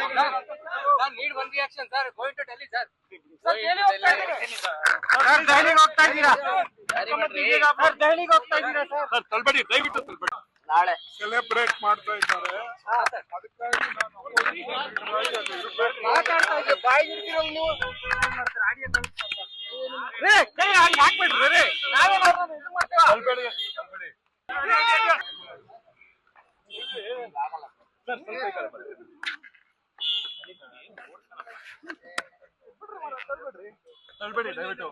Need one reaction, sir. Going to Delhi, sir. Sir, Delhi ಹೋಗ್ತಾ ಇದ್ದೀರಾ? Sir, ದೆಹಲಿಗೆ ಹೋಗ್ತಾ ಇದ್ದೀರಾ ಸರ್? ಸರ್, ತಳ್ಬೇಡಿ, ದಯವಿಟ್ಟು ತಳ್ಬೇಡಿ. ನಾಳೆ ಸೆಲೆಬ್ರೇಟ್ ಮಾಡ್ತಾ ಇದ್ದಾರೆ. ಅದಕ್ಕಾಗಿ ನಾನು ಮಾತಾಡ್ತಾ ಇದ್ದೆ, ಬಾಯಿ ಹಿಡ್ತಿರೋ ನೀವು. ಕೈ ಹಾಕ್ಬಿಡ್ರಿ, ನಾವೇನಾದ್ರೂ ಇದು ಮಾಡ್ತೀವ? ತಳ್ಬೇಡಿ. ಸರ್, ಸ್ವಲ್ಪ ಈ ಕಡೆ ಬನ್ನಿ. ತಳ್ಬೇಡಿ ದಯವಿಟ್ಟು.